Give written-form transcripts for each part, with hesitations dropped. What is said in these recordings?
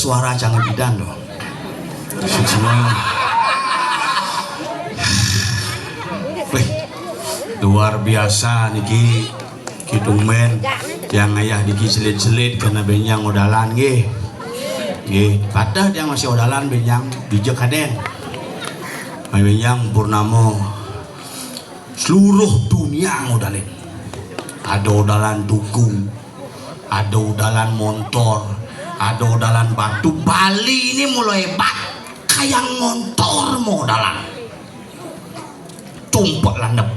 suara canggih bidan loh. Semua. Wih, luar biasa niki kidung men yang ayah diki selit-selit karena benyang odalan nggih. Nggih, padahal yang masih odalan benyang bijak kaden. Benyang purnama seluruh dunia ngodalin. Ada odalan tugu, ada odalan motor, ada odalan batu. Bali ini mulai hebat kayak motor modalan. Tumpak landep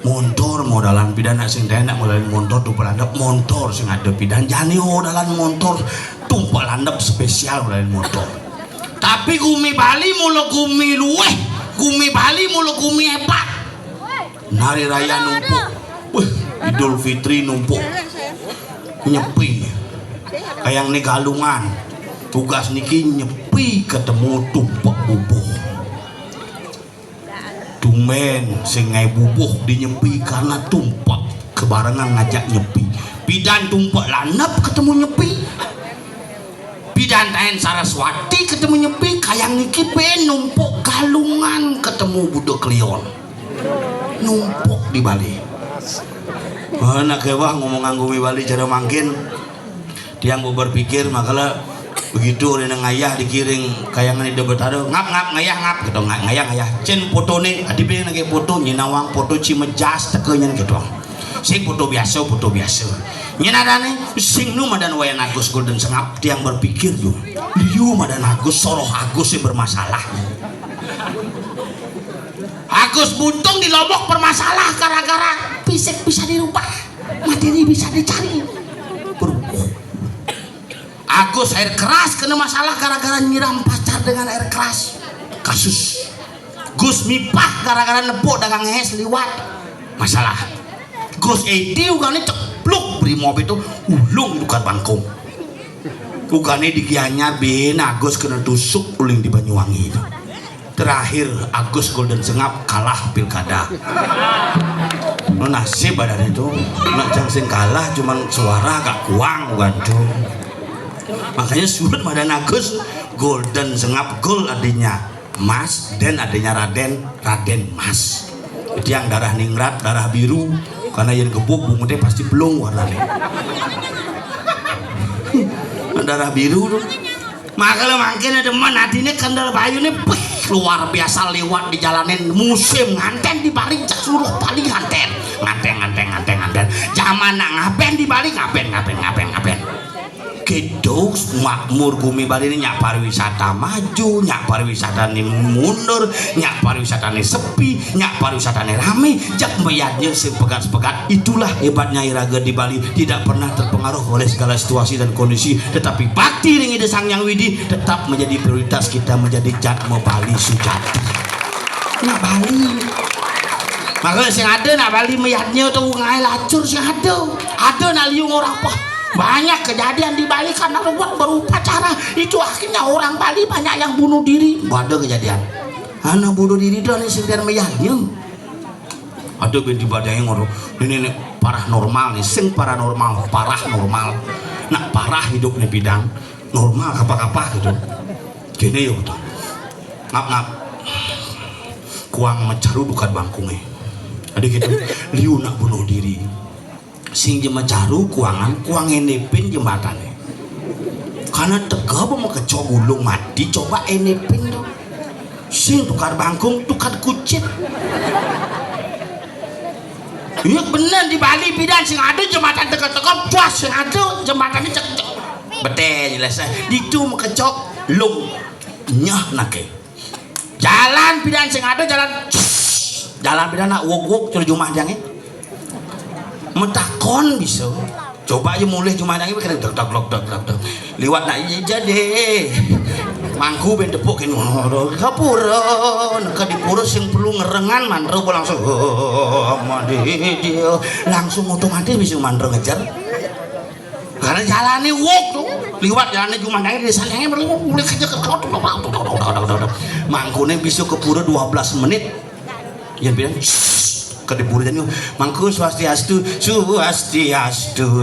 motor modalan pidana sing enak modalan motor tumpak landep motor sing ada pidan jani modalan motor tumpak landep spesial modalan motor. Tapi gumi Bali mulu gumi luweh, gumi Bali mulu gumi hebat. Hari raya numpuk, Idul Fitri numpuk, nyepi kayak nih galungan. Tugas niki nyepi ketemu tumpak bubuh. Tumen sing ngai bubuh di nyepi karena tumpak kebarengan ngajak nyepi. Bidan tumpak lanap ketemu nyepi. Bidan Taen Saraswati ketemu nyepi. Kayang niki ben numpuk galungan ketemu budak Leon. Numpuk di Bali. Mana kewah ngomong nganggo Bali cara mangkin. Tiang berpikir makalah begitu orang ngayah dikiring kayangan di betado ngap ngayah ngap gitu ngayah cen foto nih adi pilih lagi foto nyinawang foto cimejas tekenya gitu sing foto biasa nyenadane sing nu madan wayan Agus Golden Sengap tiang berpikir tuh liu madan Agus soroh Agus yang bermasalah Agus Buntung di Lombok bermasalah gara-gara fisik bisa dirubah materi bisa dicari Agus air keras kena masalah gara-gara nyiram pacar dengan air keras kasus Gus Mipah gara-gara nepuk dagang ngehes liwat masalah Gus Edi ugane cepluk brimob itu ulung dukat bangkong ugane di Gianyar ben Agus kena tusuk uling di Banyuwangi itu terakhir Agus Golden Sengap kalah pilkada nasib badan itu nak sing kalah cuman suara agak kuang bukan tuh makanya surat Madan Agus Golden Sengap Gol adanya Mas dan adanya Raden Mas itu yang darah ningrat darah biru karena yang gebuk bungutnya pasti belum warnanya darah biru tuh makanya makin ada mana hatinya kendal bayu nih luar biasa lewat di jalanin musim nganten di Bali suruh paling nganten zaman ngapen di Bali ngapen gitu makmur bumi Bali ini nyak pariwisata maju nyak pariwisata ini mundur nyak pariwisata ini sepi nyak pariwisata ini rame jak meyatnya sepegat-sepegat itulah hebatnya Iraga di Bali tidak pernah terpengaruh oleh segala situasi dan kondisi tetapi bakti ring ide Sang Yang Widi tetap menjadi prioritas kita menjadi Jatmo Bali sujati nah Bali makanya sing ada nak Bali meyatnya tuh ngai lacur sing ada nak liung orang apa banyak kejadian di Bali karena berupacara itu akhirnya orang Bali banyak yang bunuh diri ada kejadian anak bunuh diri itu ada sekitar meyahnya ada binti badai ngoro ini parah normal nih sing paranormal parah normal nak parah hidup nih bidang normal apa gitu gini yuk ngap kuang mecaru bukan bangkungnya ada gitu liu nak bunuh diri sing jema caru kuang enepin jembatannya karena tega mau kecok gulung mati coba enepin tuh sing tukar bangkung tukar kucit iya bener di Bali bidan sing ada jembatan teka-teka puas sing ada jembatannya cek betul jelas itu mau kecok lung nyah nake jalan bidan sing ada jalan bidan nak wok curi jumah jangan metakon bisa coba aja mulai cuma nangis kira dok liwat nak jadi mangku ben depuk ini kapura ke di pura sing perlu ngerengan mandro langsung dia langsung otomatis bisa mandro ngejar karena jalannya wok tuh liwat jalannya cuma nangis di sana mulai kerja ke mangkunya bisa ke pura 12 menit yang bilang kedipuri jadi mangku swastiastu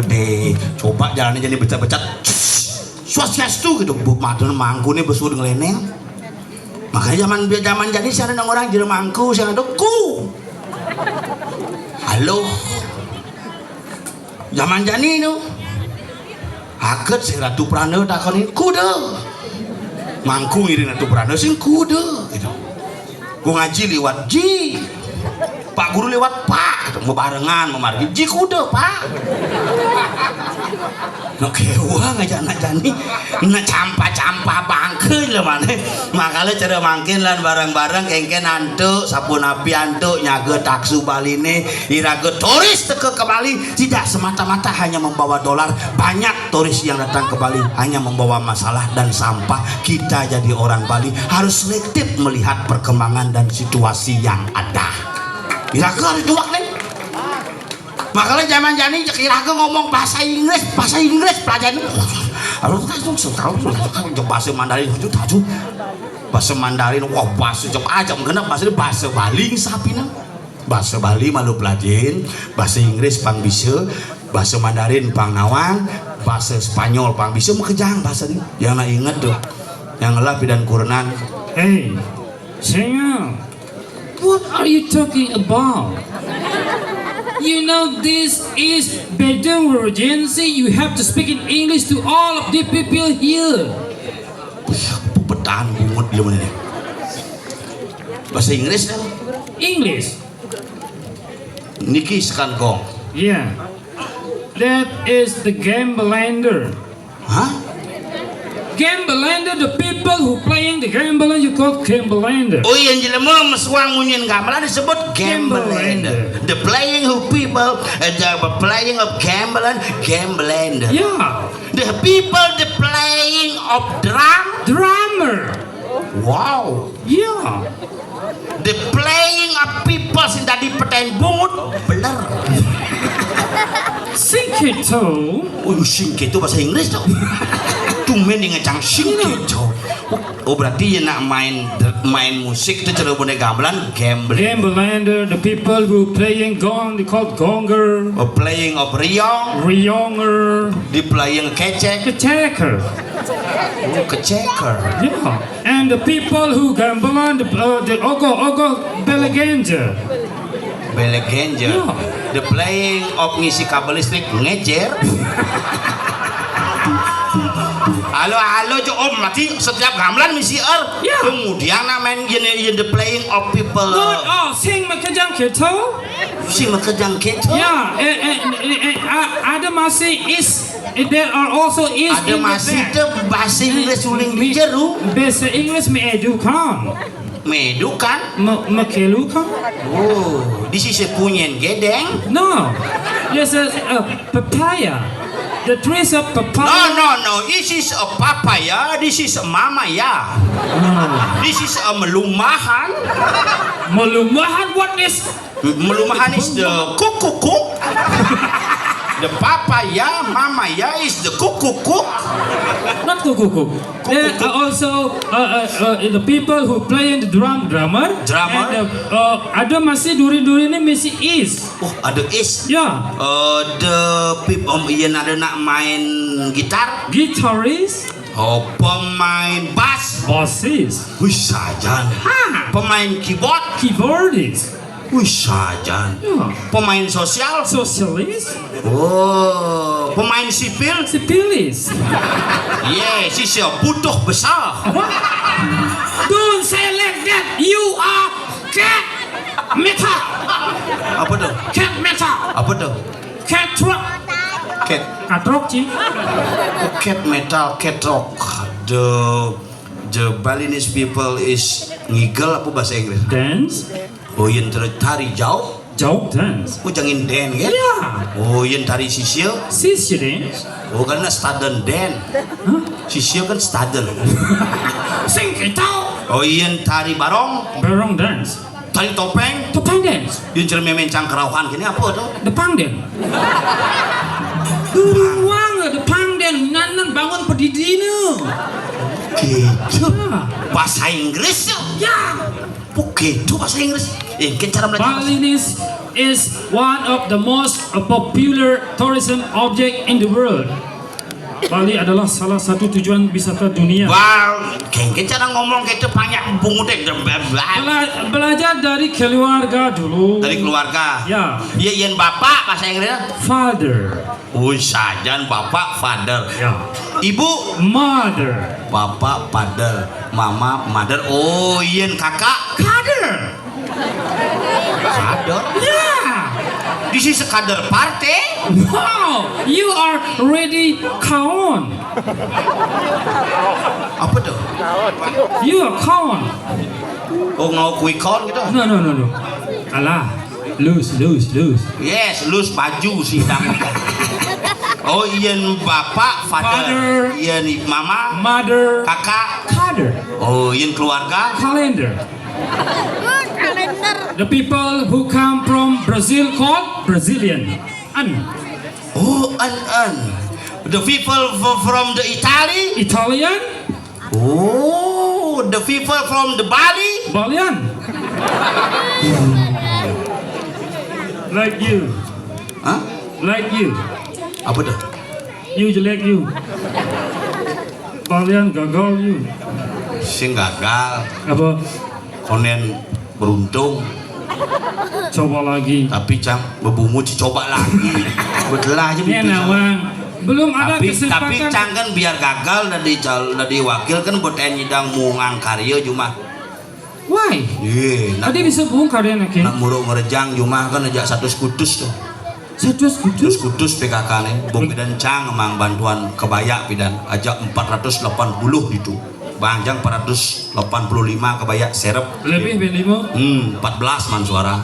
deh coba jalannya jadi becat-becat Swastiastu gitu. Bu matur mangku nih besur ngeleneng. Makanya zaman jadi sana orang jadi mangku sana ku. Halo. Zaman jani nu. Haket si Ratu Prana takonin kuda. Mangku ngirin Ratu Prana sing kuda gitu. Ku ngaji lewat ji. Pak guru lewat pak, mau barengan, mau margi, ji kuda pak. Nak kewa ngajak jani, nak campa bangke lah mana. Makanya cara mangkin lan bareng-bareng kengken antuk, sapu napi antuk, nyaga taksu Bali ini, iraga turis teke ke Bali tidak semata-mata hanya membawa dolar. Banyak turis yang datang ke Bali hanya membawa masalah dan sampah. Kita jadi orang Bali harus selektif melihat perkembangan dan situasi yang ada. Iraga harus duak nih. Makanya zaman jani Iraga ngomong bahasa Inggris pelajaran. Bahasa Mandarin itu tahu. Bahasa Mandarin wah bahasa cok aja kenapa bahasa Bali sapina. Bahasa Bali malu pelajarin, bahasa Inggris pang bisa, bahasa Mandarin pang nawang, bahasa Spanyol pang bisa mekejang bahasa ini. Yang nak ingat tuh, yang lapi dan kurnan. Hey, Senga, what are you talking about? You know this is Bedouin emergency. You have to speak in English to all of the people here. Petan bungut belum ini. Bahasa Inggris kan? English. Niki sekan gong. Yeah. That is the gambler. Hah? Gambler, the people who playing the gambler, you call gambler. Oh yang jelema meswang munyin gamelan disebut gambler. The playing of people, the playing of gambler. Yeah. The people the playing of Drummer. Wow. Yeah. The playing of people sing tadi peten bungut bener. Singkito. Oh singkito bahasa Inggris tuh. Tumen ngecang singkito. Oh berarti ya nak main musik itu cara bune gamelan gambling. Gambler, the people who playing gong, they called gonger. Playing of riong. Rionger. Di playing kecek. Attacker. Oh keceker. Yeah. And the people who gamble on the ogo belegenja. Belegenja. Yeah. The playing of ngisi kabel listrik ngejer. Halo jo om mati setiap gamelan misi Yeah. kemudian main gini the playing of people Good. Oh, sing makajang kito. si makejang keto Yeah. Ada masih is. There are also is ada in masih the tuh bahasa Inggris uling di jeru bahasa Inggris me edukan. medu kan Makelukan. oh di sisi punyen gedeng No. Yes, papaya. The trees of papaya. no this is a papaya this is a mamaya this is a melumahan What is? melumahan is the kuku. The papaya, mamaya is the kuku. Not kuku. There are also the people who play in the drummer. And ada masih duri-duri ini masih is. Oh, ada is. Yeah. The people yang ada nak main gitar. Guitarist. Oh, pemain bass. Bassist. Wih sajan. Pemain Keyboardist. Wih sajan. Yeah. Pemain sosial. Socialist. Oh, pemain sipil. Civilis. Yes, si butuh besar. Don't say like that. You are cat metal. Apa tuh? Cat metal. Apa tuh? Cat truck. Cat. Atrok sih. Cat metal, cat rock. The Balinese people is ngigel apa bahasa Inggris? Dance. Oh, yang tari jauh. Jauh dance. Oh, jangan den kan? Yeah. Oh, yang tari sisil. Sissy dance. Oh, karena staden den. Sisil kan staden. Sing kita. Oh, yang tari barong. Barong dance. Tari topeng. Topeng dance. Yang cermin mencang kerauhan gini apa tuh? Depang den. Uang depang den. Nanan bangun pedidino. Gitu. Ah. Bahasa Inggris ya? Ya. Begitu bahasa Inggris. Cara belajar. Balinese is one of the most popular tourism object in the world. Bali adalah salah satu tujuan wisata dunia. Wah, kengken cara ngomong gitu banyak bungut Belajar dari keluarga dulu. dari keluarga. Ya. Iya, yen bapak bahasa Inggrisnya. Father. Sajan bapak father. Ya. Ibu Mother. bapak father, mama mother. Oh, yen kakak kader. Kader? Yeah. This is a kader party. Wow, you are ready kawan. Apa tuh? You are kawan. Oh, mau quick count gitu? No. Alah, lose. Yes, lus baju sih dang. Oh, yen bapak father, Father. yen mama Mother. kakak. Father. Oh, yen keluarga. Calendar. The people who come from Brazil called Brazilian. Oh, an. The people from the Italy. Italian. Oh, the people from the Bali. Balian. Like you. Hah? Like you. Apa tuh? You jelek you. Balian gagal you. Sing gagal, Apa? konen beruntung, Coba lagi. tapi cang bebumut coba lagi. Betul aja Ya begitu, Cang. nawang. Belum ada Tapi kesempatan. cang kan biar gagal dari wakil kan buat nyidang mungang karya cuma. Why? Iya, nak Tadi bisa bongkar ya nak. nak muruk ngerejang cuma kan ajak satu skutus tuh. Satu Terus kudus. kutus PKK nih, Bung Pidan Cang emang bantuan kebaya Pidan, ajak 480 itu. Bang Jang 485 kebaya serep. Lebih belimo. 14 man suara.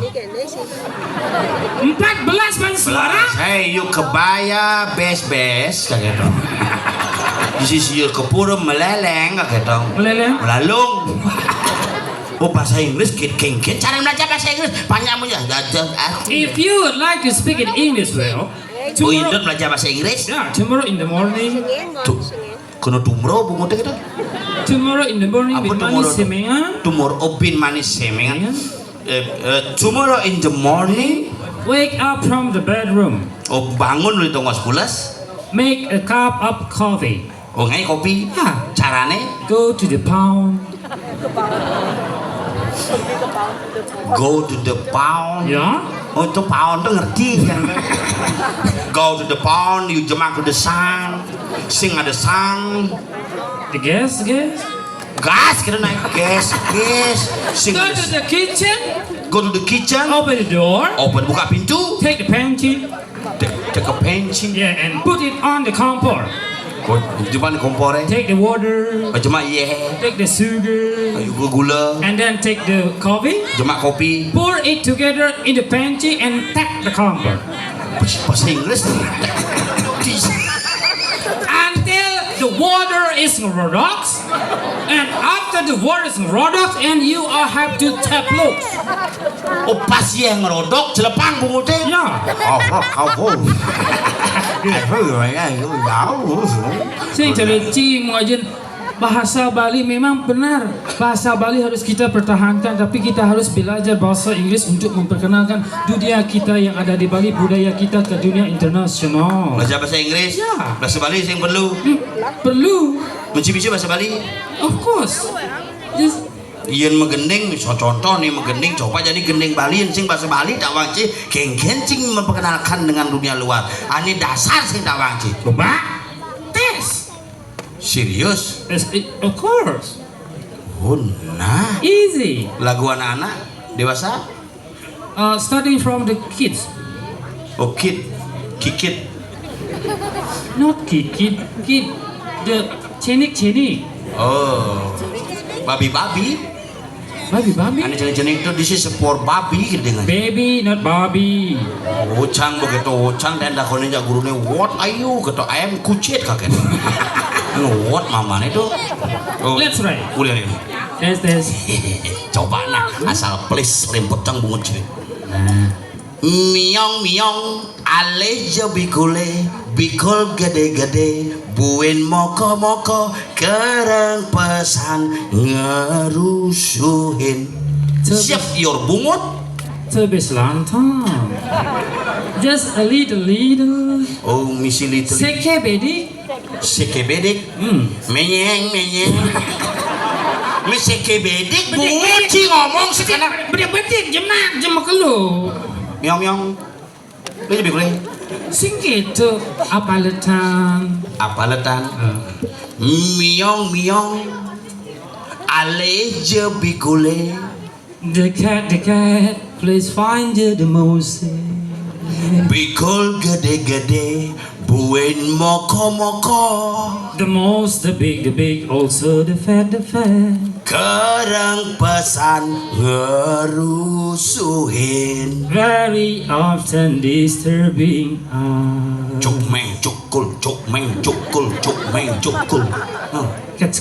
14 man suara. Hey, yuk kebaya bes kayak gitu. Di sisi yuk kepura meleleng kayak gitu. Meleleng. Melalung. Oh, bahasa Inggris kengken cara belajar bahasa Inggris panjang punya. If you would like to speak in English well, Oh, Indon tomorrow, belajar bahasa Inggris. yeah, tomorrow in the morning, Tuh, kena tumro bungut gitu. tomorrow in the morning Apa with tomorrow manis tuh? semengan. Tomorrow bin manis semengan. Yeah. Tomorrow in the morning. Wake up from the bedroom. Oh, bangun lu tongos pulas. Make a cup of coffee. Oh, ngai kopi. Yeah. Carane Go to the pound. go to the pound. Yeah. Oh, itu pound tuh ngerti kan? Go to the pound, you jemak to the sang, sing ada sang, The gas. gas kita naik gas, sing Go ada to the kitchen. go to the kitchen, Open the door. open buka pintu, Take the panty. take a pensi, Yeah, and put it on the compor. cuma di kompore, Take the water. cuma iya, Take the sugar. gula, And then take the coffee. cuma kopi, Pour it together in the panty and tap the compor. bahasa Inggris, Until the water is redox. And after the water is redox, and you all have to tap loose. oh pas yang ngerodok, celepang bungutnya, Yeah. Saya teleci mengajar bahasa Bali memang benar. Bahasa Bali harus kita pertahankan, tapi kita harus belajar bahasa Inggris untuk memperkenalkan dunia kita yang ada di Bali, budaya kita ke dunia internasional. belajar bahasa Inggris, Ya. bahasa Bali yang perlu, Perlu, mencibisi bahasa Bali. of course. Just Iyan megending, so contoh nih megending, coba jadi gending Bali, sing bahasa Bali tak wangci, kengken sing memperkenalkan dengan dunia luar. Ani dasar sing tak wangci. coba tes. Serius? Of course, Oh, nah. easy. Lagu anak-anak dewasa? Starting from the kids, Oh, kikit. not kid. The cenik. Oh, babi. Babi. Ani jenis itu this is for babi gitu dengan. Baby, not Bobby. Ocang begitu ocang dan dakonin jak gurune what are you gitu I am kucit kakek. What mama itu? Oh, Let's try. Udah nih. Tes. Coba nah asal please lempet cang bungut sini. Miong aleja bikul gede buin moko kereng pesan ngerusuhin. Siap your bungut. Tebes lantang. Just a little. Oh misi little. Seke bedi. Sekebedik. Menyeng. Sekebedik bunguci ngomong sekarang. Bedik jemak kelu. Miong. Ini lebih kurang. Sing gitu apa letan? Miong. Ale bikule. Dekat, please find the mouse. Bikul gede, buen moko. The mouse, the big, also the fat. Kerang pesan ngerusuhin. Very often disturbing us. Cuk meng cukul. Kat.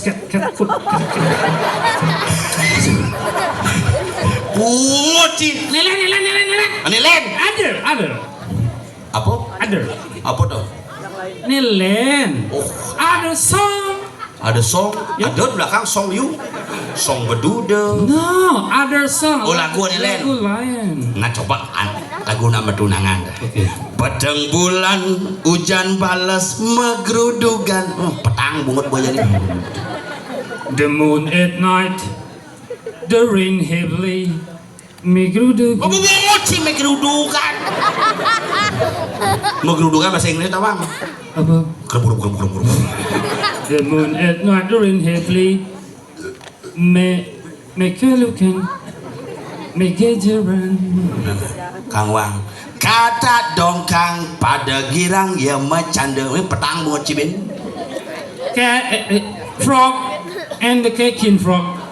Bunguci. Nelen. Ini len. Other. Apa tuh? Nelen. Oh, Other song. ada song. Ada di belakang song you. Song beduda. No, other song. Oh, lagu ini, Len. Lagu lain. Nah coba lagu nama tunangan. Oke. Petang bulan hujan balas megrudugan. Petang bungut boy jadi. The moon at night, the rain heavily. Migrudug. Oh, bungut sih megrudugan. Megrudugan bahasa Inggris apa? Apa? Kerburu. The moon at night, the rain heavily. Mekalukan. Megajaran. Kang Wang. Kata dongkang pada girang ya macanda. Petang bungut cibin. Frog and the cakin frog.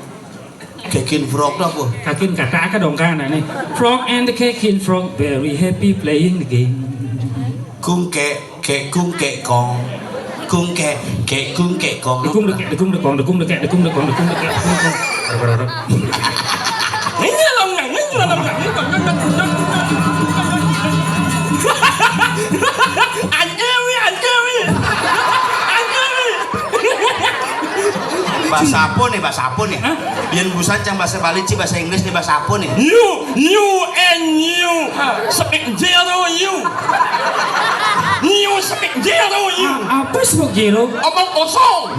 Kekin frog dah apa? Kakin kata ka dongkang na ni. Frog and the cakin frog very happy playing the game. Cung kẹ kong. Cung kẹ kong. Dekung deket. Ini long nang. Anjewi. Bahasa apa nih? Yang busan cang bahasa Bali ci bahasa Inggris nih bahasa apa nih? You speak zero you. You speak zero you. Apa speak zero? Omong kosong.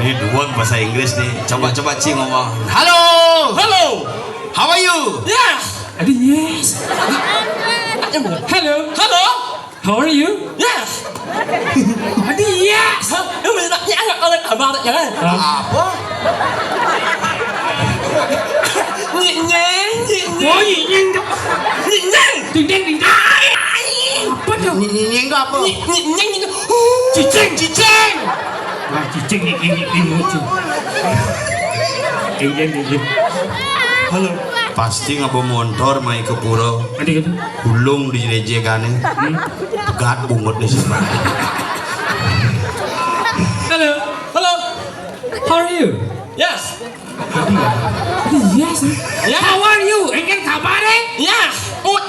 Ini dua bahasa Inggris nih. Coba ci ngomong. Halo. How are you? Yes. Yes. Hello. How are you? Yes. Yes. Apa? Nying apa? Cicing. Halo. Pasti ngabo motor mai ke pura. Adik itu. Hulung di jejegane. Pegat bungut di sana. Hello. How are you? Yes. Yes. How are you? Engken kabar eh? Yes. Ut.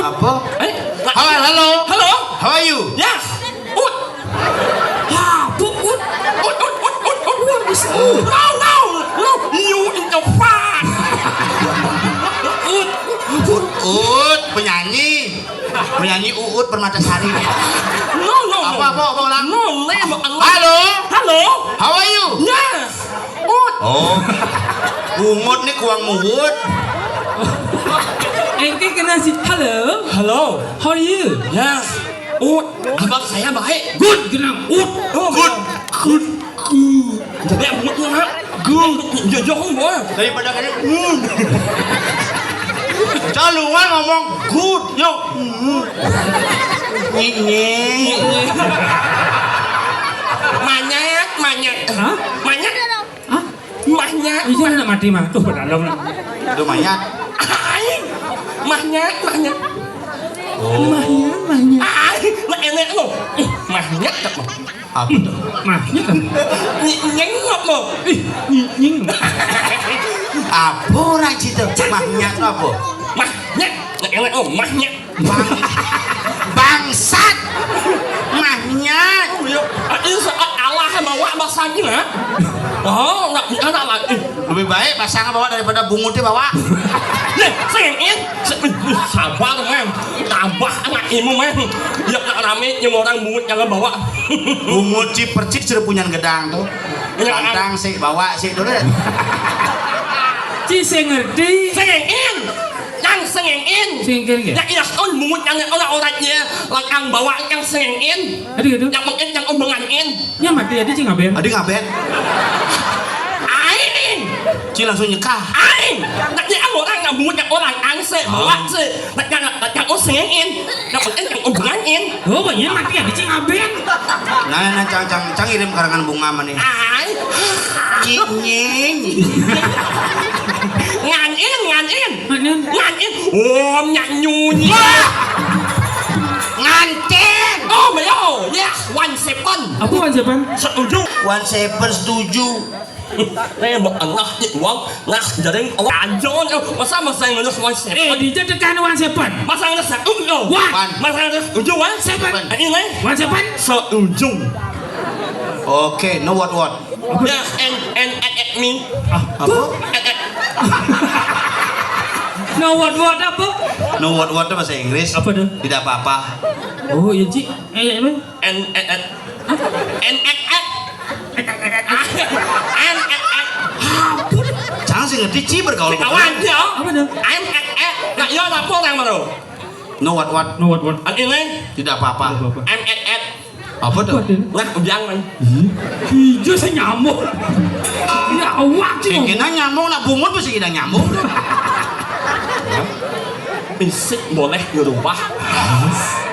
Apa? Halo. How are you? Yes. Ut. Ut. What is ut? No. You in the front. Uut penyanyi Uut Permatasari. No. Apa ulang? No, name Allah. Halo. How are you? Yes. Ut. Oh. Bungut nih kuang muhut. Engken kena si hello. How are you? Yes. Ut. Abang saya baik. Good. Kena ut. Good. Jadi mulutnya good. Jauh boy. Daripada kali Caluan ngomong good. Yo. Nying. Manyak. Hah? Manyak. Manyak. Iya nak mati mah. Tuh berdalam lah. Itu mayat. Manyak. Oh. Nah enak lo. Manyak tak lo. Apa tuh? Mahnya kan? Nyengok lo. Nying. Apa orang situ? Mahnya itu apa? Manyak. Nah enak lo. Manyak. Bangsat. Mahnya. Ini saat Allah bawa bahasa gila. Oh, nggak ada lagi. Lebih baik pasangan bawa daripada bungutnya bawa. Nih, sengin. Sabar, men. Tambah anak imu, men. Ya nggak rame yang orang bungut jangan bawa. Bungut cipercik sudah punya gedang tuh. Pantang sih bawa sih dulu. Ci saya ngerti. Sengin. Yang sengin. Sengin ke? Yang iason bungut yang orang-orangnya yang bawa yang sengin. Aduh. Yang mungkin yang omonganin. Nya mati aja Ci ngaben. Adi ngabet. Aing. Ci langsung nyekah. Aing. Nak yang orang yang bungut yang orang angse bawa sih. Nak yang sengin. Yang mungkin yang omonganin. Oh, banyak mati aja Ci ngaben. Nah, cang kirim karangan bunga mana? Aing. Nying. Nganin. Nganin. Nganin. Om nyanyunya. Nganten. Oh, mayo. Yes, 17. Apa kan siapa? Setuju. 17 setuju. Một ngắc uang ngắc jadi orang anjon masa yang ngelus wan Eh, di tekan wan sepan. masa ngelus setuju Wan. masa ngelus setuju wan Sepan. ini Wan sepan? setuju Oke, no what? ya and me Apa? No what apa? No what itu bahasa Inggris. Apa tuh? Tidak apa-apa. Oh, iya Ci. Apa? and Jangan sih ngerti Ci bergaul. kawan ya Apa tuh? nggak ya apa orang baru No what? No what? ini Tidak apa-apa. Apa tuh? nah ujian man Hijau saya nyamuk. Ya awak Ci. Kena nyamuk nak bungut pasti kita nyamuk. Fisik boleh dirubah,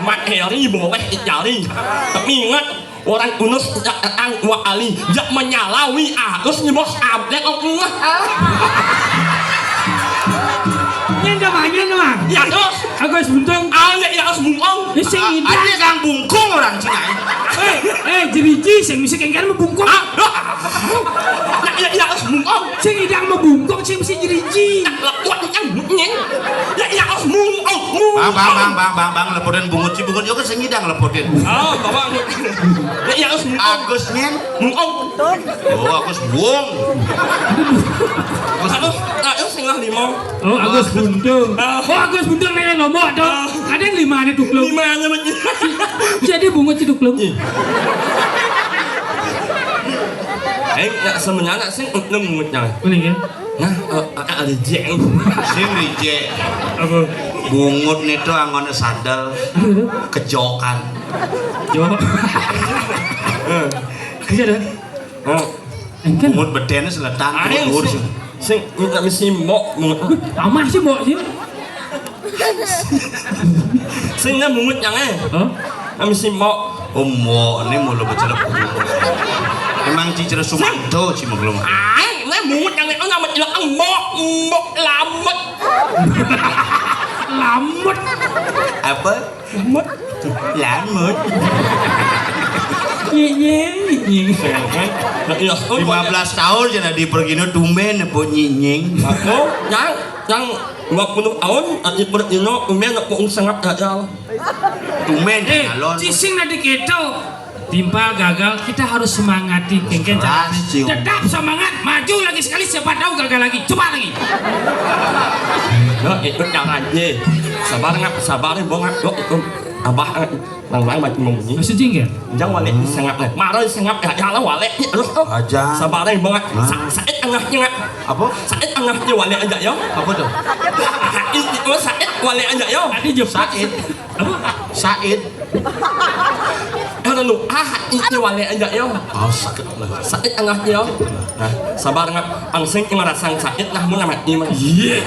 materi boleh dicari. Tapi ingat orang unus ang wa ali jak menyalawi terus nyebos abdek Allah. Nyenda mah. Ya terus Aku harus buntung. ya harus bungong. Ini sing Ada indah. kang bungkung orang Cina. Jeriji sing mesti kengkar membungkuk. Ya harus bungong. Sing idang membungkuk sing mesti jeriji. Kuat yang bunyi. Ya harus bungong. Bang, lepotin bungut Ci bungut juga sengidang lepotin. Oh, bawa. Ya harus bungong. Agusnya. Bungong. Oh, Agus buang. Terus singlah lima. Oh, Agus buntung. Oh, Agus buntung nenek nomor dong. Ada yang 5 nih tuklum. Lima aja begini. Jadi bungut si tuklum. Ya sebenarnya sih untuk mengutnya. Kuning ya? Nah, ada jeng. Sing reject. Apa? Bungut nih tuh anggone sadel kejokan. Jawab. Iya dah. Engkan. Bungut bedene seletang Aing dhuwur. sing nggak mesti mau Amah sih mau sih. sing na mungut yang Hah? nggak mesti mau Omo, ini mulu becelep. Emang Ci Sumanto Ci belum. Aing na mungut yang nggak mesti lang mau lambat Lamut. Apa? Lamut. Nyinying. 15 tahun jadi di pergino tumben po nyinying. Aku yang 20 tahun di Pertino umenya nak pun sangat gagal. Tumben Eh, alon. cising nanti keto. Timpal gagal, kita harus semangati kengken Keras, Cium. Tetap semangat, maju lagi sekali siapa tahu gagal lagi. Coba lagi. Ya itu caranya. Sabar banget. Yo itu abah lang macam membunyi. Masih jingga? Jangan wale sangat marah sangat gagal wale terus Aja. sabar banget. Saat angahnya Apa? saat angahnya wale aja yo. Apa tuh? Itu saat wale aja yo. Tadi jawab Said. apa? Said. Ada lu itu wale aja yo. Oh, sakit lah. Saat angahnya yo. Nah, sabar ngap angsing ngerasang sakit nah mun mati mah. Iya.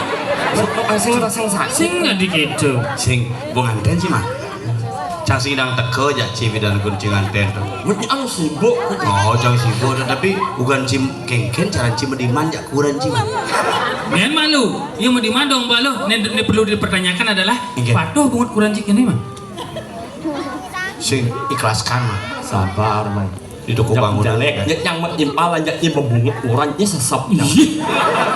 Angsing ngerasang sakit. Sing nanti keto. Sing bunganten sih mah. Cang sidang teko aja Ci dan kuncing anten tuh. Mungkin anu sibuk. Oh, cang sibuk tapi bukan Cim kengken cara Cim dimanja kurang Cim. Nen malu, yang mau dimandong balu. Nen perlu dipertanyakan adalah, Iya. patuh bungut kurang cik ini mah. Sing ikhlaskan mah. Sabar man. Didukung bangun Jalek, yang menimpal aja ini membungit orang ini sesap. Ih,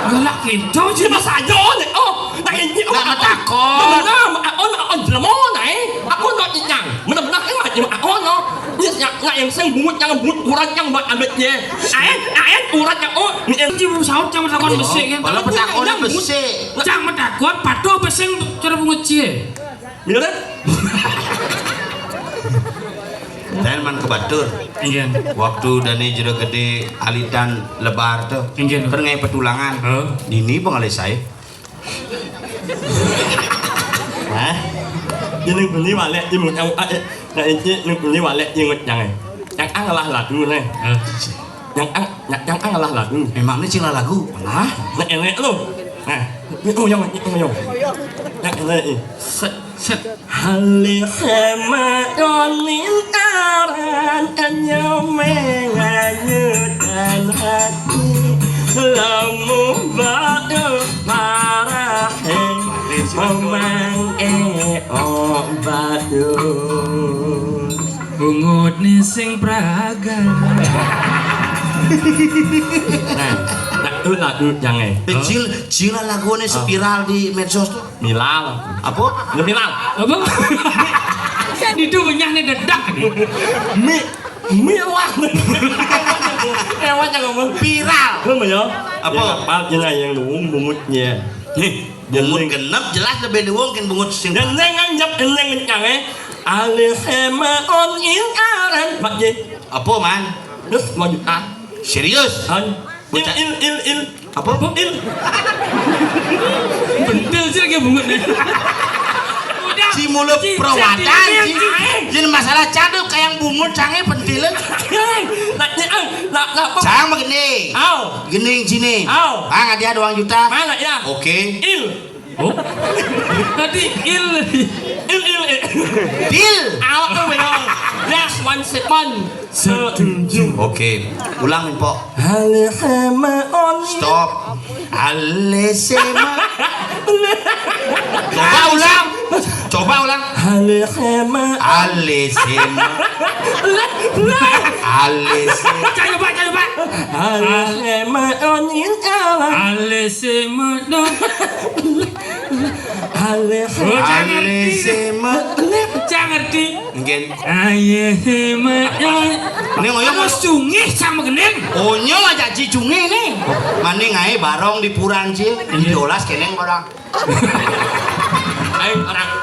galak keto Cuma sih. saja nih. Oh, nah ini Nggak takut. Benar, aku nak jelemon nih. Aku nak nyang. Benar-benar kan macam aku no. Yes, yang Nak yang sing bungut yang but urat yang buat ambet ye. Aet urat yang oh ni yang Ci saut cang takon besik kan. Kalau petakone besik. Cang medakon patuh besing cara bungut cie. Bila dah? Dan man kebatur. Iya. Waktu Dani jero gede alitan lebar tuh. Iya. Kan ngai petulangan. Heeh. Dini pengalih saya. Hah? Jadi ni balik di mulut yang nak ini ni balik di mulut yang yang anglah lagu ni. Yang anglah lagu. Memang ini cila lagu. Lah, nak enak lu. Nah, ni yang. Nak enak. Set. Hali hemadonin aran anyo menganyutan hati lamu badu marahe memang badu Bungut ni sing praga. Nah, itu lagu yang Cila lagu ini spiral di medsos tuh. Milal. Apa? Nggak Milal. Apa? Itu banyak nih dedak. Milah. Ewan yang ngomong Viral. Lu ya? Apa? Apa yang luung bungutnya? Bungut genep jelas lebih diwongkin bungut sing. Dan neng nyap neng kencang alih hema on in aran mak je. Apa man? Terus mau juta. Serius? Il. Apa? Il. Bentil sih lagi bungut nih. Udah. Si mulut perawatan jadi masalah caduk kayak bungut canggih pentilnya. Nak Cang begini. Au. Gini sini. Au. Ah dia 2 juta. Mana ya? Oke. Il. Oh. Tadi il. Deal. Au tuh benar. Last one second. Setuju. Oke. Ulangin po. Alih hema on. Stop. Alesema. Coba ulang. Alih hema. Alesema. Alesema. Coba. Alih hema on in aran. Alesema dong. Alih Alesema. Jangan ngerti. Mungkin. Ayema dong. Ini ngoyong Mas cungih sama geneng. Onyo aja cicungi nih. Mani ngai barong di puranci. Didolas keneng orang.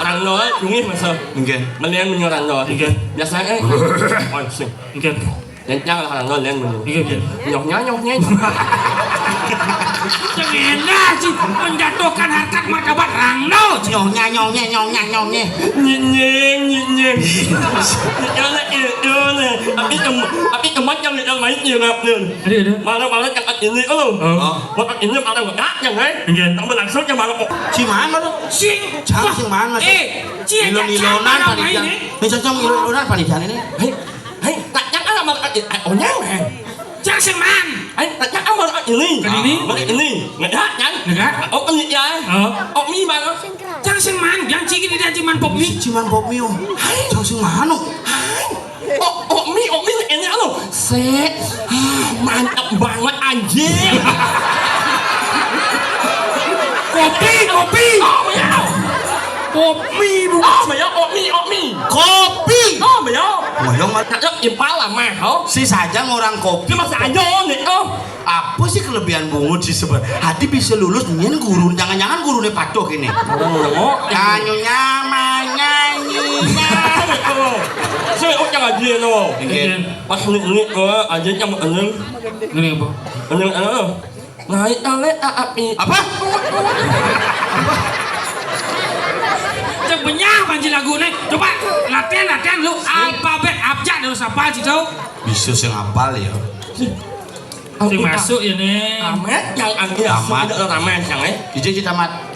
orang Noah cungih masa. Mungkin. Melian menyerang Noah. Biasanya oh sih. Mungkin. Jangan orang Noah lian menyerang. Nyoknya. Jangan sih menjatuhkan harkat martabat Rangno. Nyonya. Nyinyeng. Tapi kemarin yang main nhiều ngập liền. Mà nó chẳng ăn ini không? Một ăn ini mà nó ngắt chẳng đấy. Tao mới làm sốt cho mà nó. Si mana tuh? Sing. Cang sing mana? Ilonan panitia. Mencocok ilonan panitia ini. Hei, tak nyangka sama oh nyang. Cang sing man. Tak nyangka sama ini. Ini. Ngedat kan? Ngedat. Oh kan ya. Oh mi mà nó. Cang sing man, yang ciki di ciman pop mi. Ciman pop mio. Cang sing mana? Oh mi ini lo. Set. Mantap banget anjing. Kopi. Oh ya. Kopi bu. Oh mày mi. Kopi. Oh mày ơi. Ngoyong mah. Thật impal lah mah. Si saja orang kopi. Cuma saja nih. Apa sih kelebihan bungut sih sebenarnya? Hati bisa lulus nyen guru, jangan-jangan gurunya patuh ini. Nyanyi Saya jangan dia no. Mungkin. Pas ini aja yang eneng. Ini apa? Eneng. Naik api. Apa? Cek benyah banjir lagu nih. Coba latihan lu alfabet abjad harus hafal sih tau. Bisa sing hafal ya. Sing masuk ya nih. Tamat yang ambil Tamat. tidak tamat yang Jadi tamat.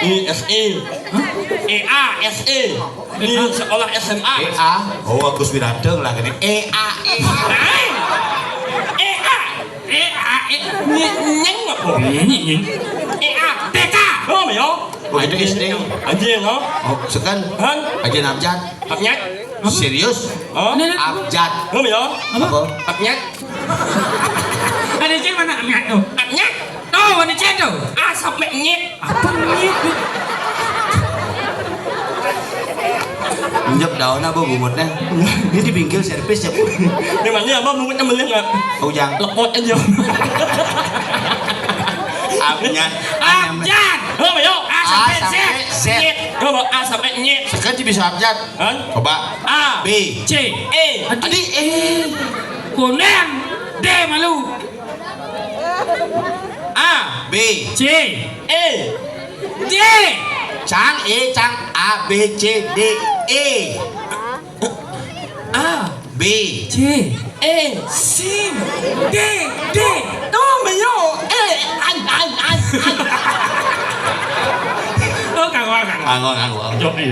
ISE. EA. Di sekolah SMA. EA. Oh, Agus Wirateng lah gini. EA. Nyeng apa? Nying. EA. TK. Oh mày Oh, itu SD. Aja no. Oh, sekan. Han. Aja abjad. Apnyat. Serius? Oh. Abjad. Oh mày Apa? Apnyat. Ada cek mana amnyat tuh? Apnyat. Tuh, ada cek tuh. Asap mẹ nyet. Apa nyet? Injek daun apa bumutnya? Ini di bingkil servis ya. Memangnya apa mungkin beli nggak? Ujang. Lepot aja. Abnya. Abjad. Oh, ayo. A sampai Z. Nyet. Coba A sampai nyet. Sekarang bisa abjad. Hah? Coba. A. B. C. E. Tadi Kuning. D malu. A. B. C. E. D. Cang Cang A B C D E. A. B. C. E. C. D. D. Đó mày vô. E. Anh. Càng qua. Ngon. Chốt đi.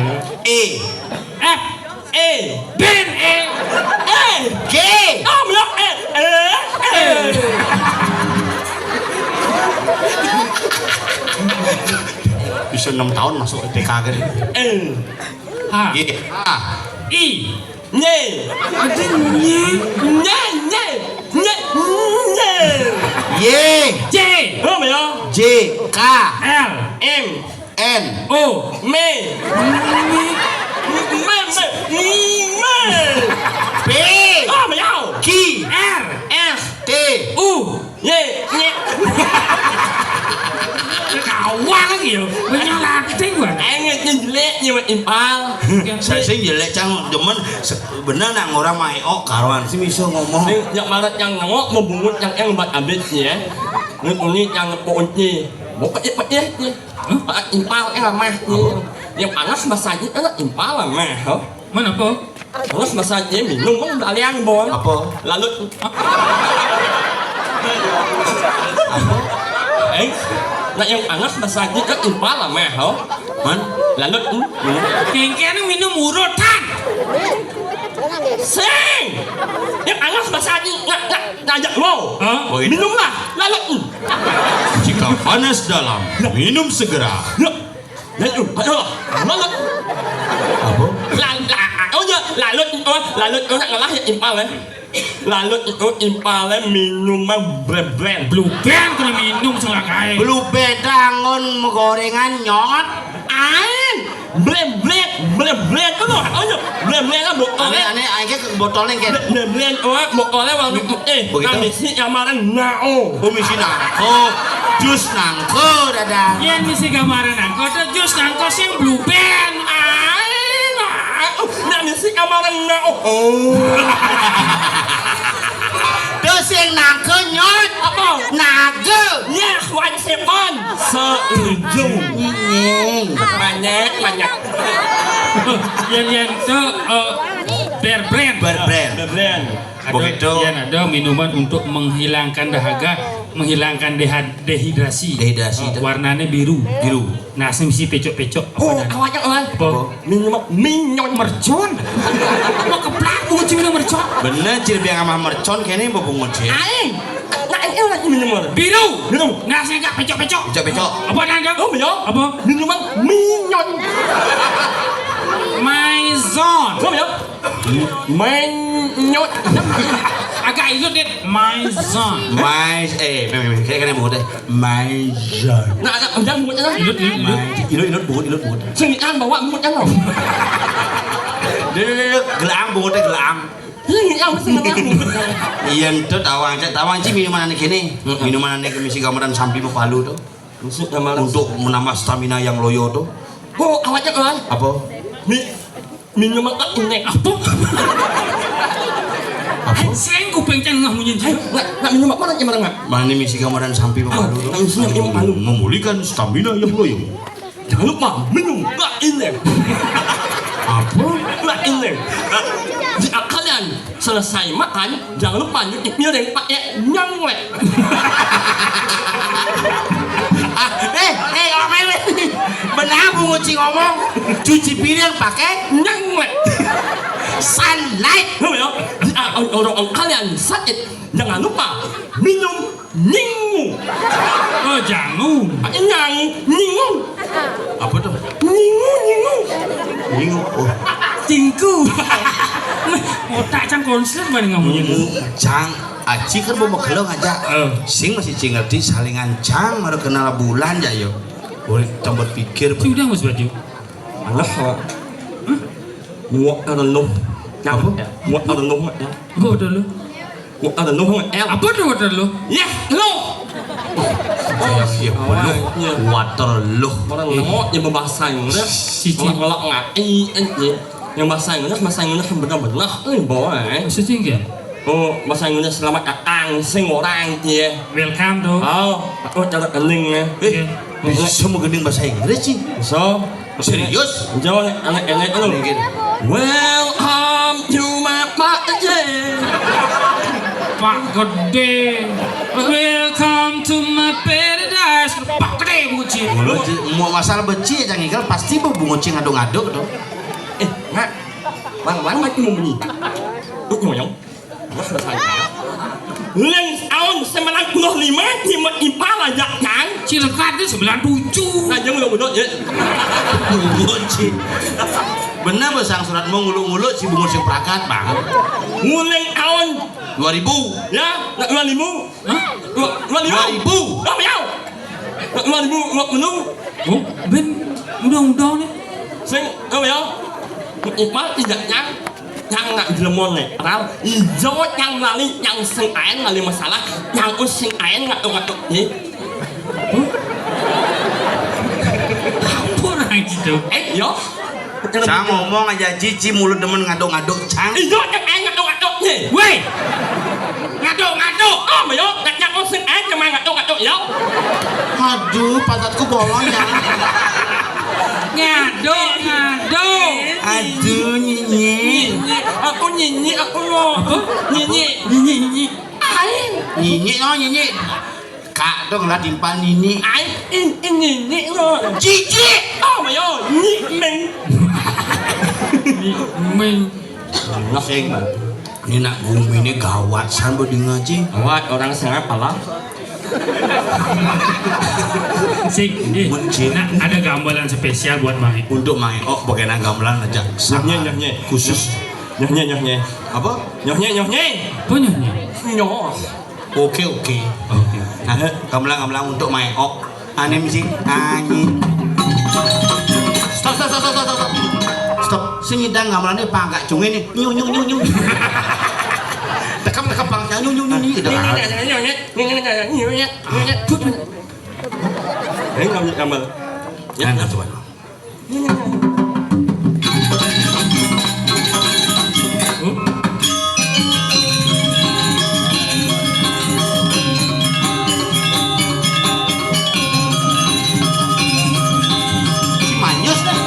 E. F. E. Ben E. E. G. Đó mày vô. E. E. Bisa 6 tahun masuk TK kan? E. H. G. A. I. Nhê. Ada nye. Nhê. Y. J. Đó mày vô. J. K. L. Em. N. O. Mê. P. Đó mày vô. Q. R. S. T. U. Nhê. Nhê. Cái cào quá cái kiểu. Bây giờ là cái tiếng của Anh nghe nhìn lẹ nhưng mà im al. Saya jelek cang demen bener nak orang mai karuan sih bisa ngomong. Ini yang marat yang nengok membungut yang buat abis ya. Ini yang ponci. Bukan ya. Impal yang mah yang panas masanya kan impal lah mah. Mana apa? Panas masanya minum kan udah yang bol. Apa? Lalu nah yang panas masanya kan impal lah mah. Man, Lalu Kengkeng minum urutan. sing yang panas masanya ngajak mau. Minumlah. Lalu jika panas dalam, minum segera. Lalu lalu nak ngalah ya impal ya. Lalu itu impal minuman brand. Blue Band kena minum selakai. Blue bedangon gorengan nyot. Ain brand itu loh. Brand kan botolnya. Aneh botolnya kayak Brand botolnya waktu kami sih kamaran nao. komisi nangko, jus nangko dadah. Yang misi gambaran angko itu jus nangkos yang Blue Band. Ain kami sih kamaran nao. Terus yang nangko nyot Apa? naga. Ya, wan sepon. Seujung. Nyeng. Banyak. Yang itu Bear Brand. Berbrand. Brand. Begitu. Yang ada minuman untuk menghilangkan dahaga, menghilangkan dehidrasi. Dehidrasi. Warnanya biru. Nah, misi pecok-pecok. Oh, Apa dan? awaknya kan. Apa? Minyak Mercon. Mau keplak uji minum mercon. Bener ciri biang sama mercon kayaknya bobongot sih. Aing. Nah, ini lagi minuman. Biru. Minum. Nah, saya enggak pecok-pecok. Pecok. Apa dan? Oh, minyak. Apa? Minuman minyak. Maison. Oh, minyak. Minyak. Agak itu deh. Maison. Kayak kena buat deh. Maison. Nah, jangan buat jangan. Ilut buat. Sini kan bawa buat jangan. Gelang buat deh gelang. Ini yang mesti ngelang. Iya itu tawang sih minuman aneh gini. Minuman aneh kemisi gambaran sampai mau palu tuh. Maksud nama lu. Untuk menambah stamina yang loyo tuh. Oh, awaknya kan. Apa? Minuman tak ini. Apa? Saya kuping cengah munyin. Nak minum apa nak gimana? Mana misi gambaran sampai mau palu tuh. Isinya minum palu. Memulihkan stamina yang loyo. Jangan lupa minum tak ini. Apa? Tak ini. Jika kalian selesai makan, jangan lupa nyuci piring pakai nyangwek. Benar bungut sih ngomong. Cuci piring pakai Nyangwek. sunlight. Jika orang kalian sakit, jangan lupa minum nyingu. Oh, jangan. Pakai nyingu. Apa tuh? Nyingu. Bingung. Oh. Tingku. Otak cang konslet mana ngamunyin. Cang, aci kan mau kelong aja. Sing masih ngerti salingan cang baru kenal bulan ya yo. Boleh tempat pikir. Sudah mas baju. Allah. Muak renuh. Apa? Muak renuh. Water lu. Muak renuh. Apa tuh water lu? Ya, renuh. Iya bener. Waterloo. Orang renuh yang berbahasa Inggris. Cici. Kalau ngai yang bahasa Inggris benar-benar boleh. Maksudnya enggak? Oh, bahasa Inggris selamat datang sing orang ya. Welcome dong. Oh, aku cara kening ya. Semua gening bahasa Inggris sih. So, Serius? jangan anak-anak lu. Welcome to my party. Pak Gede. Welcome to my paradise. Pak Gede buci. Mau masalah beci aja ngikal pasti bubungocing ngaduk-ngaduk dong. Nggak. Bang mati mau bunyi. Nyong. Leng tahun 95 timet impala jakang. Cilekat itu 97. Nah, jangan udah ya. Bungoci. Bener besang surat mau ngulu-ngulu si bungocing prakat bang. Mulai tahun 2000. ya, 2000. Hah? 2000. Oh, ya. 2000 Oh, ben mudah-mudahan nih. Sing, oh ya. Impal tidak yang nak jelemon nih. Padahal hijau yang lali yang sing aen lali masalah, yang sing aen ngatuk-ngatuk nih. Apa orang gitu? Yo. Saya ngomong aja cici mulut demen ngaduk-ngaduk cang. Hijau yang aen ngatuk-ngatuk nih. Weh, Ngatuk-ngatuk. Oh, yo, yang sing aen cuma ngatuk-ngatuk yo. Aduh, pantatku bolong ya. ngaduk. Aduh, nyinyi. Aku nyanyi, aku lo. Nyanyi. Aen. Nyinyi no nyinyi. Kak dong lah timpal nyinyi. Aen nyanyi lo. Cici. Oh, yo, nyi meng. Ming. Sing. Ini nak bumi ini gawat san bodi ngaji. Awak orang sangat pala. Sik, nah, ada gambaran spesial buat Bang. Untuk Mang Oh, bagaimana gamelan aja sama Nyonya. khusus. Nyonya. Apa? Nyonya. Punya. Nyoh. Oke. Nah, gamelan untuk Mang Oh. Anim sih. Anyi. Stop. Stop. Senyidang gamelannya pagak cung ini. Nyu. Tekam bangsa nyu. Gitu. Nyonya. Ini gambar. Ya, coba. Manyus dah.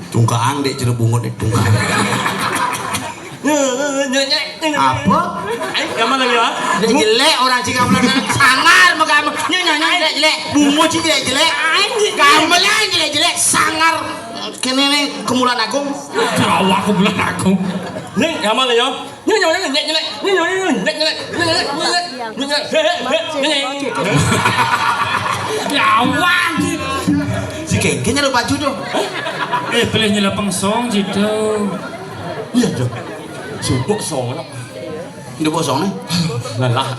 Tungkaang dek jeruk bungut dek tungkaang. Apa? Gambar lagi ya? Dek jelek orang sih gamelan sangar mah kamu. Nyonya dek jelek. Bungut sih dek jelek. Gamelan jelek sangar. Kene nih kemulan agung. Tahu aku bulan aku. Nih gambar lagi ya? Nyonya. Lawan. Si kengkenya lu baju dong. Pilihnya lapang song gitu. Iya dong. Sumpuk song. Udah bosong nih. Lelah.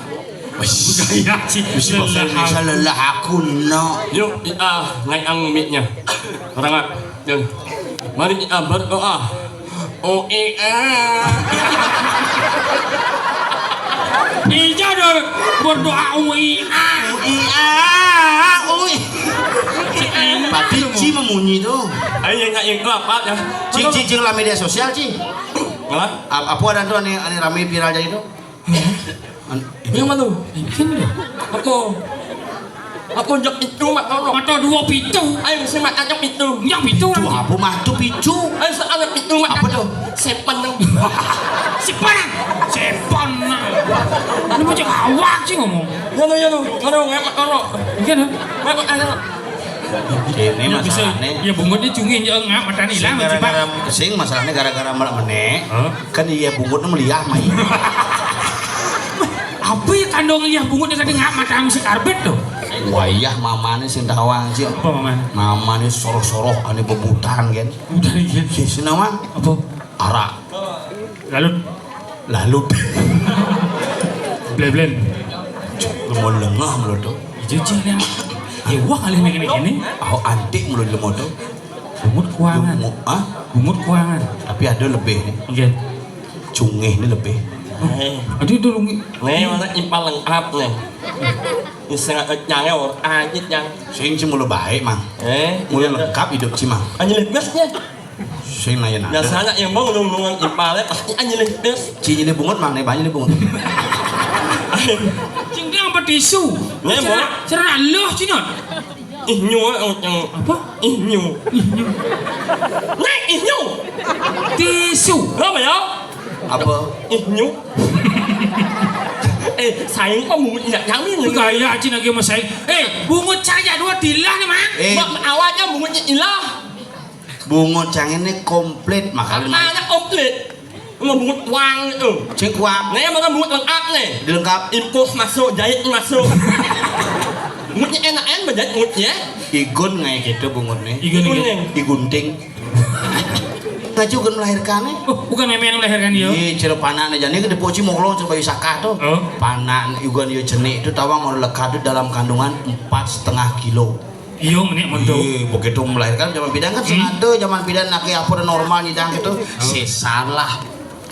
Gaya sih. Bisa bahasa Indonesia lelah aku no. Yuk kita naik ang mic-nya. Orang yun. Mari kita berdoa. Iya dong berdoa UIA. Pati Ci memunyi tuh. Ayo yang apa ya? Ci lah media sosial Ci. Apa ada tuh ane rame viral jadi tuh? Yang mana tuh? Apa jak itu mak ono? Mata 2 pitu. Ayo si mak ajak itu. Yang pitu. Tuh apa mah tuh picu? Ayo soal itu mak. Apa tuh? Sepan dong. Sepan. Lu mau cek awak sih ngomong. Ngono. Ngemak ono. Iya dong. Ngemak ono. Ini masalahnya. Ya bungutnya cungin ya ngap mata nih lah. Gara-gara sing masalahnya gara-gara malah menek. Kan iya bungutnya meliah mah. Apa ya kandung liah bungutnya tadi ngap mata si karbet tuh. Wayah mamane sing tawang sih. Apa maman? Mamane soroh-soroh ane bebutan kan. Udah iya. Si nama Apa? arak. Lalu blend. Mau lengah melodo. Jujur ya. Wah kali ini. Oh antik melodo modo. Bungut kuangan. Bungut kuangan. Tapi ada lebih nih. Iya. Cungeh ini lebih. Aduh dulu. Nih mana impal lengkap nih. Ini sangat nyangnya ajit yang. Sing mulu baik mang. Mulu lengkap hidup cimang. Anjir gasnya. Sing layan ada. Biasanya yang mau nunggu impalnya pasti anjir gas. Ci ini bungut mang nih banyak nih bungut. Cing dia apa tisu? Nih boleh. Cerah loh cinot. Inyu yang Apa? inyu. Nih inyu. Tisu. Apa ya? Apa? Inyu. Sayang kok bungut tidak nyamin. Gaya cing lagi mas saya. Bungut saya 2 dilah nih mang. Awalnya bungutnya ilah. Bungut cang ini komplit makanya. Makanya komplit. Mau bungut wang itu. Cing kuat. Nih mana bungut lengkap nih. Dilengkap. Impus masuk, jahit masuk. Bungutnya enak-enak menjahit bungutnya. Igun kayak gitu bungutnya. Igunting. Ngaju kan melahirkannya. Bukan meme yang melahirkan dia. Iya, cero panan aja nih, kedepo ci monglong coba isakah tuh. Panan, igun yo jenik itu tawang mau lekat itu dalam kandungan 4,5 kilo. Iya, menik monto. Iya, begitu melahirkan zaman bidan kan senada zaman bidan naki apa normal nyidang gitu. Sesalah.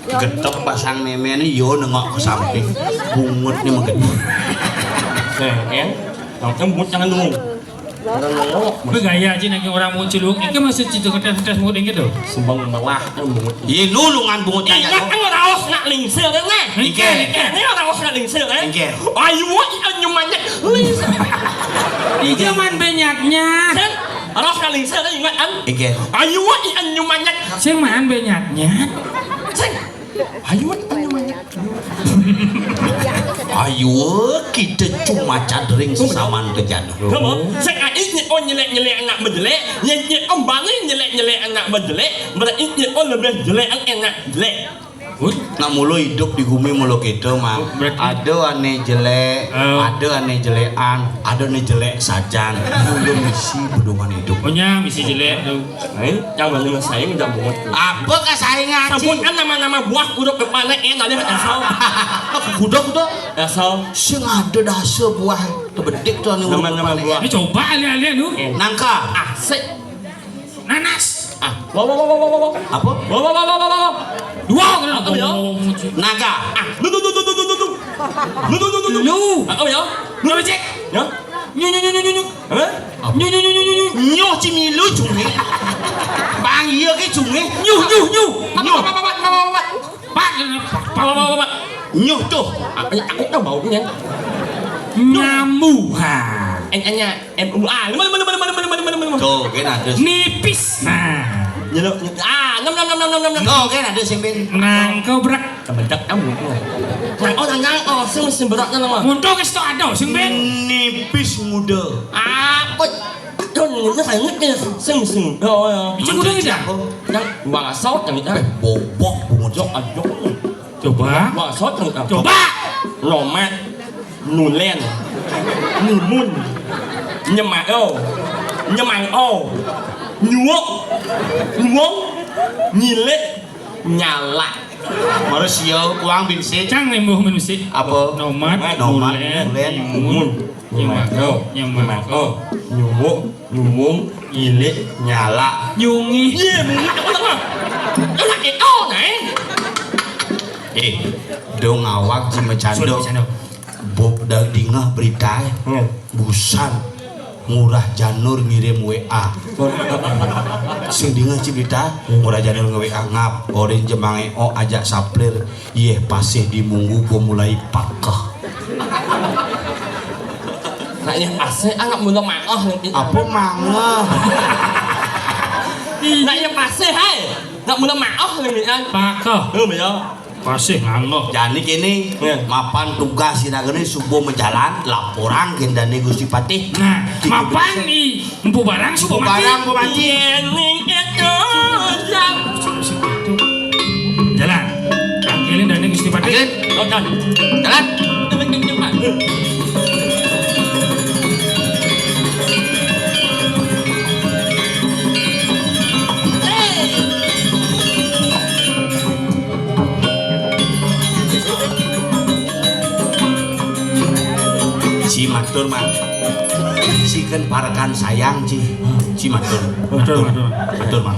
Gedek pasang meme ini yo nengok ke samping. Bungutnya makin. Kan? Langsung bungut jangan dulu. Tapi gaya aja nanti orang mau celuk. Ini masih citu kertas bungut yang gitu. Sumbang melah bungut. Iya, nulungan bungut Iya, caya. kan raos nak lingsir kan? Ini raos nak lingsir kan? Ayo, anyu manyak. Di zaman banyaknya. Kan? Raos nak lingsir kan ingat kan? Iya. Ayo, anyu manyak. Sing man banyaknya. Ayo, anyu manyak. Ayo kita cuma cadring sesamaan kejadian. Kamu, saya ini nyelek anak berjelek, nyelek balik nyelek anak berjelek, berarti ini lebih jelek anak jelek. Nak mulu hidup di bumi mulu gitu mang. Ada aneh jelek, ada aneh jelekan, ada aneh jelek sajan. Mulu misi pedoman hidup. Punya misi jelek tuh. Yang mana saya udah bungut. Apa kesaingan? Sebutkan nama-nama buah kuda kepala enak deh asal. Kuda. Asal. Sing ada dasar buah tebedik tuh anu. Nama-nama buah. Ini coba alih-alih lu. Nangka. Asik. Nanas. Wow. Apa? Wow. Dua kan Apa ya? Naga. Lu. Apa ya? Lu cek. Ya. Nyu. Hah? Nyo cimilu cumi. Bang iya ke cumi. Nyu. Pak. Nyo tuh. Aku tahu baunya. Nyamuk. N-nya M-U-A. Mana. Tuh kan ada. Nipis. Nah. Nyeluk. Nom. Tuh kan ada sing ben. Nangkau berak. Kebedak kamu. Nang sing beratnya nama. Muntuk ke situ ada sing ben. Nipis muda. Apa? Don nó phải ngất kia sưng rồi. Itu muda tidak? Yang bang sốt yang itu. Bobok bungut Jok ajok. Coba. Bang sốt yang itu. Coba. Romat. Nùn len. Nùn mun. Nhưng mà nhuốc. Nhìn lên. Nhà lại. Marsio kuang bin se Trang này mua mình xịt. apa Nomad, Nomad, Mulen, Mulen, Nyimun, Nyimako, Nyimako, Nyumung, Ilik, nyala Nyungi. Iya, mungkin kamu tahu nggak? Itu lagi oh nih. dong awak ji Sudah macando bercanda. Bob da dingah berita busan murah janur ngirim WA sing dingah ci berita murah janur nge WA ngap orange jemange o ajak saplir yeh pasih di munggu gua mulai pakeh Nanya pasnya anggap mula maoh nih. apa mangah Nanya pasnya hai. Nggak mula maoh nih kan. Pakah. Ya. Pasih nganggo. jadi kini mapan tugas sinageni subuh menjalan laporan gendane Gusti Patih Nah, mapan nih. Empu barang subuh mati. barang Bu Panji Yening itu jam. Jalan. Kangkilin dan ini Gusti Patih. Oke. jalan si matur mah si kan parakan sayang ci matur Matur, matur. matur mah